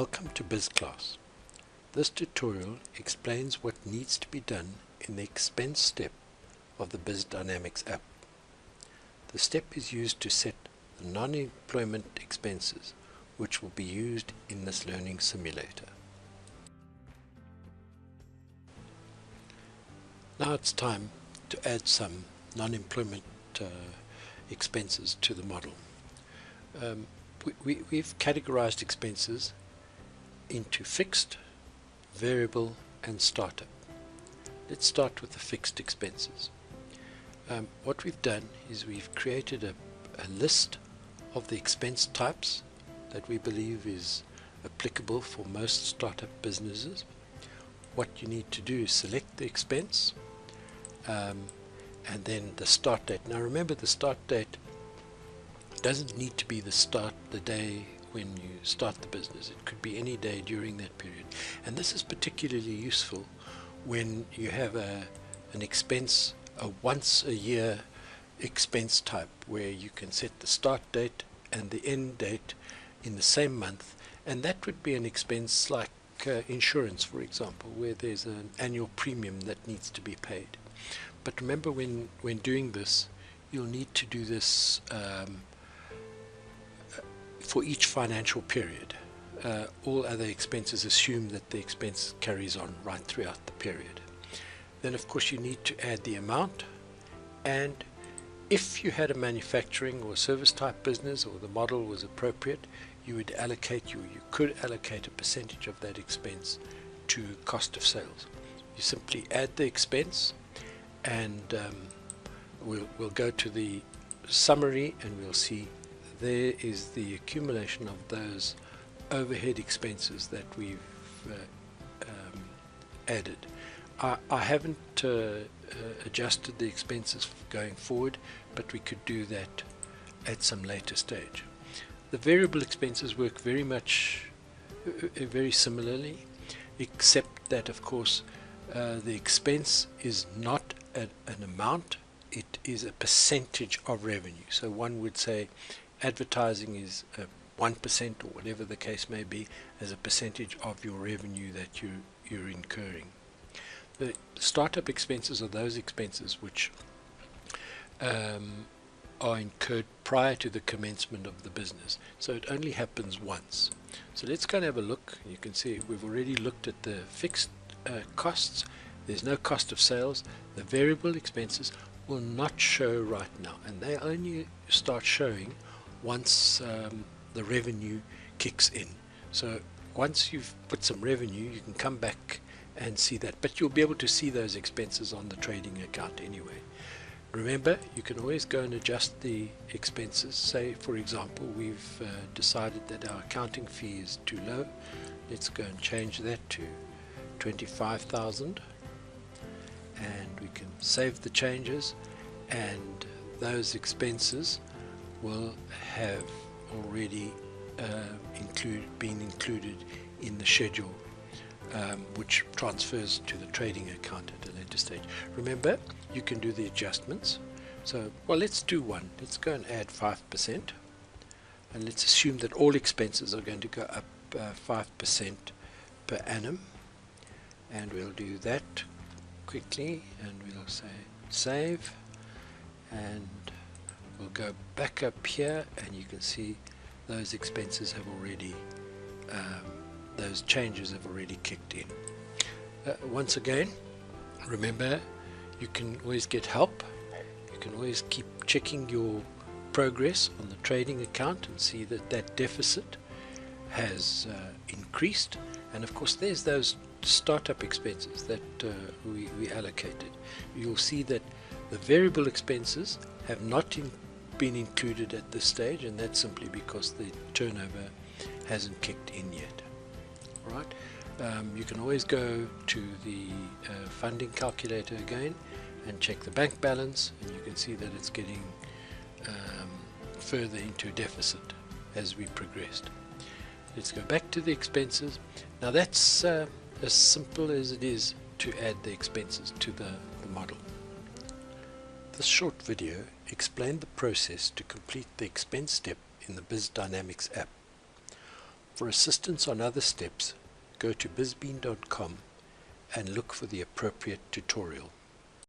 Welcome to Biz class. This tutorial explains what needs to be done in the expense step of the bizzdynamics app. The step is used to set the non-employment expenses which will be used in this learning simulator. Now it's time to add some non-employment expenses to the model. We've categorized expenses into fixed, variable and startup. Let's start with the fixed expenses. What we've done is we've created a list of the expense types that we believe is applicable for most startup businesses. What you need to do is select the expense and then the start date. Now remember, the start date doesn't need to be the day when you start the business. It could be any day during that period, and this is particularly useful when you have an expense, a once a year expense type, where you can set the start date and the end date in the same month, and that would be an expense like insurance, for example, where there's an annual premium that needs to be paid. But remember, when doing this, you'll need to do this for each financial period. All other expenses assume that the expense carries on right throughout the period. Then of course you need to add the amount, and if you had a manufacturing or service type business, or the model was appropriate, you could allocate a percentage of that expense to cost of sales. You simply add the expense, and we'll go to the summary and we'll see there is the accumulation of those overhead expenses that we've added. I haven't adjusted the expenses going forward, but we could do that at some later stage. The variable expenses work very similarly, except that of course the expense is not an amount, it is a percentage of revenue. So one would say advertising is 1%, or whatever the case may be, as a percentage of your revenue that you're incurring. The startup expenses are those expenses which are incurred prior to the commencement of the business, so it only happens once. So let's go and have a look. You can see we've already looked at the fixed costs. There's no cost of sales. The variable expenses will not show right now, and they only start showing once the revenue kicks in. So once you've put some revenue, you can come back and see that, but you'll be able to see those expenses on the trading account anyway. Remember, you can always go and adjust the expenses. Say for example we've decided that our accounting fee is too low. Let's go and change that to 25,000, and we can save the changes, and those expenses will have already been included in the schedule, which transfers to the trading account at a later stage. Remember, you can do the adjustments. So, well, let's do one. Let's go and add 5%, and let's assume that all expenses are going to go up 5% per annum, and we'll do that quickly, and we'll say save, and we'll go back up here, and you can see those expenses have already those changes have already kicked in. Once again, remember, you can always get help. You can always keep checking your progress on the trading account and see that that deficit has increased. And of course there's those startup expenses that we allocated. You'll see that the variable expenses have not been included at this stage, and that's simply because the turnover hasn't kicked in yet. All right. You can always go to the funding calculator again and check the bank balance, and you can see that it's getting further into deficit as we progressed. Let's go back to the expenses. Now that's as simple as it is to add the expenses to the model. This short video explained the process to complete the expense step in the bizzdynamics app. For assistance on other steps, go to bizzbean.com and look for the appropriate tutorial.